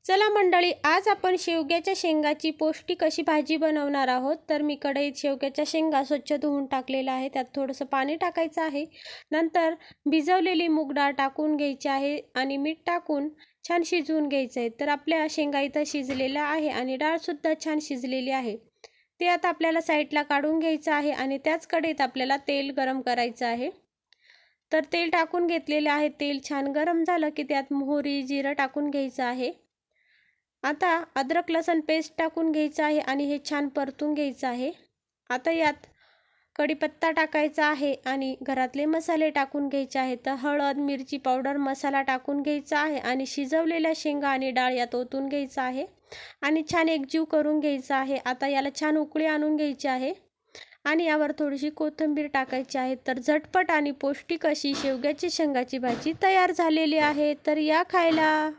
चला मंडळी, आज आपण शेवग्याच्या शेंगाची पौष्टिक अशी भाजी बनवणार आहोत। तर मी कढईत शेवग्याच्या शेंगा स्वच्छ धुवून टाकलेला आहे। त्यात थोडंसं पाणी टाकायचं आहे। नंतर भिजवलेली मूग डाळ टाकून घ्यायची आहे आणि मीठ टाकून छान शिजवून घ्यायचं आहे। तर आपल्या शेंगा इथं शिजलेल्या आहे आणि डाळसुद्धा छान शिजलेली आहे। ते आता आपल्याला साईडला काढून घ्यायचं आहे आणि त्याच कढईत आपल्याला तेल गरम करायचं आहे। तर तेल टाकून घेतलेले आहे। तेल छान गरम झालं की त्यात मोहरी जिरं टाकून घ्यायचं आहे। आता अद्रक लसूण पेस्ट टाकून घ्यायचं आहे आणि हे छान परतून घ्यायचं आहे। आता यात कढीपत्ता टाकायचा आहे आणि घरातले मसाले टाकून घ्यायचे आहेत। तर हळद, मिरची पावडर, मसाला टाकून घ्यायचा आहे आणि शिजवलेल्या शेंगा आणि डाळ यात ओतून घ्यायचं आहे आणि छान एकजीव करून घ्यायचं आहे। आता याला छान उकळी आणून घ्यायची आहे आणि यावर थोडीशी कोथिंबीर टाकायची आहे। तर झटपट आणि पौष्टिक अशी शेवग्याची शेंगाची भाजी तयार झालेली आहे। तर या खायला।